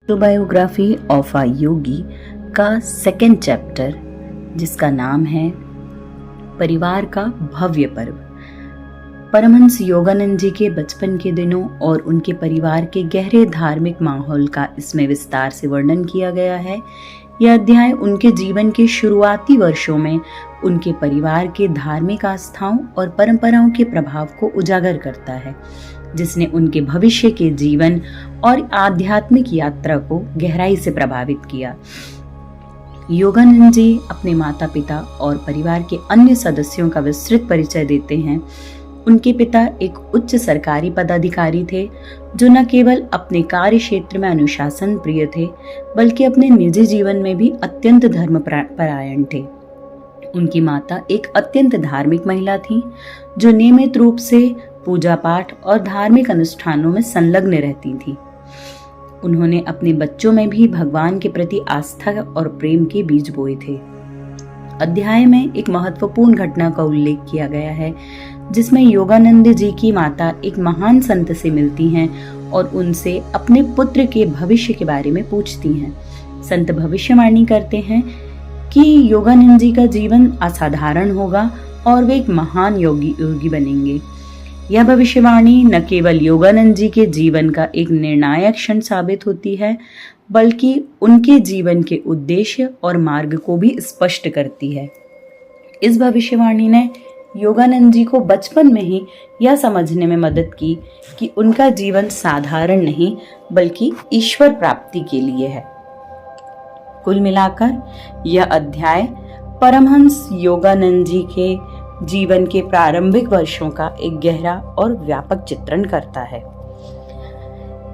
Autobiography of a योगी का second chapter, जिसका नाम है परिवार का भव्य पर्व। परमहंस योगानंद जी के बचपन के दिनों और उनके परिवार के गहरे धार्मिक माहौल का इसमें विस्तार से वर्णन किया गया है। यह अध्याय उनके जीवन के शुरुआती वर्षों में उनके परिवार के धार्मिक आस्थाओं और परंपराओं के प्रभाव को उजागर करता है, जिसने उनके भविष्य के जीवन और आध्यात्मिक यात्रा को गहराई से प्रभावित किया। योगानंद जी अपने माता पिता और परिवार के अन्य सदस्यों का विस्तृत परिचय देते हैं। उनके पिता एक उच्च सरकारी पदाधिकारी थे, जो न केवल अपने कार्य क्षेत्र में अनुशासन प्रिय थे, बल्कि अपने निजी जीवन में भी अत्यंत धर्मपरायण थे। उनकी माता एक अत्यंत धार्मिक महिला थी, जो नियमित रूप से पूजा पाठ और धार्मिक अनुष्ठानों में संलग्न रहती थी। उन्होंने अपने बच्चों में भी भगवान के प्रति आस्था और प्रेम के बीज बोए थे। अध्याय में एक महत्वपूर्ण घटना का उल्लेख किया गया है, जिसमें योगानंद जी की माता एक महान संत से मिलती हैं और उनसे अपने पुत्र के भविष्य के बारे में पूछती हैं। संत भविष्यवाणी करते हैं कि योगानंद जी का जीवन असाधारण होगा और वे एक महान योगी बनेंगे। यह भविष्यवाणी न केवल योगानंद जी के जीवन का एक निर्णायक क्षण साबित होती है, बल्कि उनके जीवन के उद्देश्य और मार्ग को भी स्पष्ट करती है। इस भविष्यवाणी ने योगानंद जी को बचपन में ही यह समझने में मदद की कि उनका जीवन साधारण नहीं, बल्कि ईश्वर प्राप्ति के लिए है। कुल मिलाकर यह अध्याय परमहंस योगानंद जी के जीवन के प्रारंभिक वर्षों का एक गहरा और व्यापक चित्रण करता है।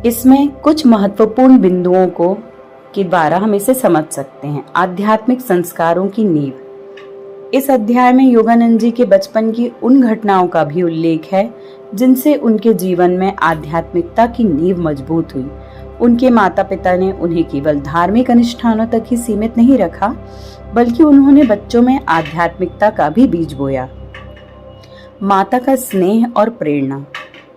इसमें कुछ महत्वपूर्ण बिंदुओं के द्वारा हम इसे समझ सकते हैं। आध्यात्मिक संस्कारों की नींव। इस अध्याय में योगानंद जी के बचपन की उन घटनाओं का भी उल्लेख है, जिनसे उनके जीवन में आध्यात्मिकता की नींव मजबूत हुई। उनके माता पिता ने उन्हें केवल धार्मिक अनुष्ठानों तक ही सीमित नहीं रखा, बल्कि उन्होंने बच्चों में आध्यात्मिकता का भी बीज बोया। माता का स्नेह और प्रेरणा।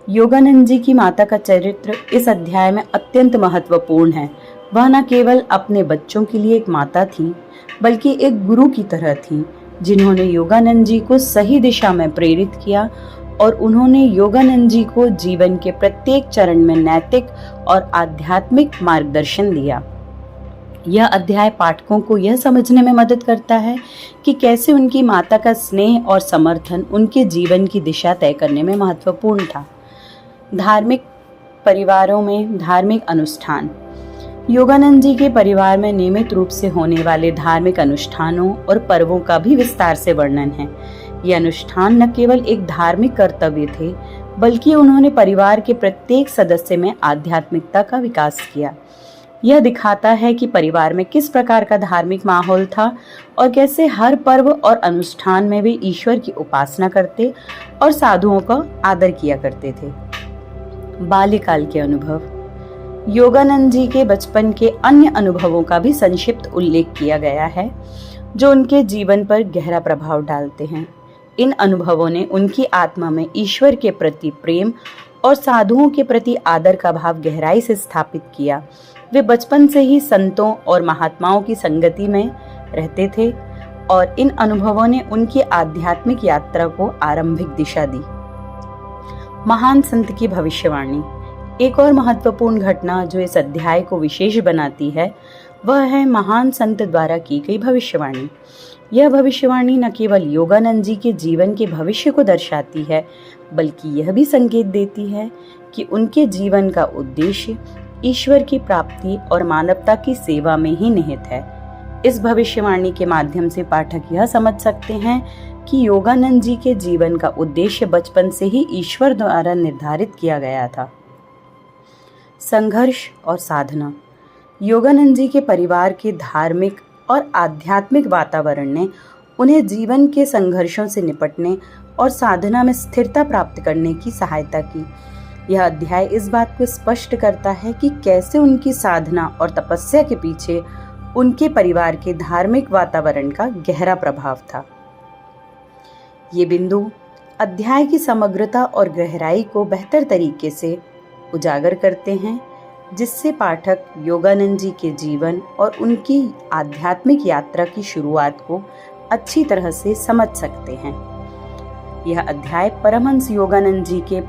योगानंद जी की माता का चरित्र इस अध्याय में अत्यंत महत्वपूर्ण है। वह न केवल अपने बच्चों के लिए एक माता थी, बल्कि एक गुरु की तरह थी, जिन्होंने योगानंद जी को सही दिशा में प्रेरित किया और उन्होंने योगानंद जी को जीवन के प्रत्येक चरण में नैतिक और आध्यात्मिक मार्गदर्शन दिया। यह अध्याय पाठकों को यह समझने में मदद करता है कि कैसे उनकी माता का स्नेह और समर्थन उनके जीवन की दिशा तय करने में महत्वपूर्ण था। धार्मिक परिवारों में धार्मिक अनुष्ठान। योगानंद जी के परिवार में नियमित रूप से होने वाले धार्मिक अनुष्ठानों और पर्वों का भी विस्तार से वर्णन है। ये अनुष्ठान न केवल एक धार्मिक कर्तव्य थे, बल्कि उन्होंने परिवार के प्रत्येक सदस्य में आध्यात्मिकता का विकास किया। यह दिखाता है कि परिवार में किस प्रकार का धार्मिक माहौल था और कैसे हर पर्व और अनुष्ठान में वे ईश्वर की उपासना करते और साधुओं का आदर किया करते थे। बाल्यकाल के अनुभव। योगानंद जी के बचपन के अन्य अनुभवों का भी संक्षिप्त उल्लेख किया गया है, जो उनके जीवन पर गहरा प्रभाव डालते हैं। इन अनुभवों ने उनकी आत्मा में ईश्वर के प्रति प्रेम और साधुओं के प्रति आदर का भाव गहराई से स्थापित किया। वे बचपन से ही संतों और महात्माओं की संगति में रहते थे और इन अनुभवों ने उनकी आध्यात्मिक यात्रा को आरंभिक दिशा दी। महान संत की भविष्यवाणी। एक और महत्वपूर्ण घटना जो इस अध्याय को विशेष बनाती है, वह है महान संत द्वारा की गई भविष्यवाणी। यह भविष्यवाणी न केवल योगानंद जी के जीवन के भविष्य को दर्शाती है, बल्कि यह भी संकेत देती है कि उनके जीवन का उद्देश्य ईश्वर की प्राप्ति और मानवता की सेवा में ही निहित है। इस भविष्यवाणी के माध्यम से पाठक यह समझ सकते हैं कि योगानंद जी के जीवन का उद्देश्य बचपन से ही ईश्वर द्वारा निर्धारित किया गया था। संघर्ष और साधना। योगानंद जी के परिवार के धार्मिक और आध्यात्मिक वातावरण ने उन्हें जीवन के संघर्षों से निपटने और साधना में स्थिरता प्राप्त करने की सहायता की। यह अध्याय इस बात को स्पष्ट करता है कि कैसे उनकी साधना और तपस्या के पीछे उनके परिवार के धार्मिक वातावरण का गहरा प्रभाव था। ये बिंदु अध्याय की समग्रता और गहराई को बेहतर तरीके से उजागर करते हैं। जिससे पाठक योगानंद जी के जीवन और उनकी आध्यात्मिक यात्रा की शुरुआत को अच्छी तरह से समझ सकते हैं। यह अध्याय परमहंस योगानंद जी के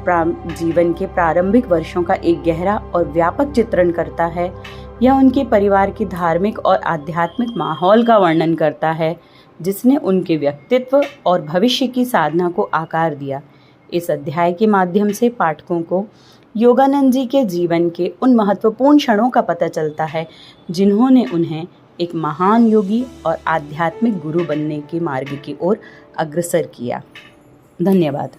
जीवन के प्रारंभिक वर्षों का एक गहरा और व्यापक चित्रण करता है। यह उनके परिवार के धार्मिक और आध्यात्मिक माहौल का वर्णन करता है, जिसने उनके व्यक्तित्व और भविष्य की साधना को आकार दिया। इस अध्याय के माध्यम से पाठकों को योगानंद जी के जीवन के उन महत्वपूर्ण क्षणों का पता चलता है जिन्होंने उन्हें एक महान योगी और आध्यात्मिक गुरु बनने के मार्ग की ओर अग्रसर किया। धन्यवाद।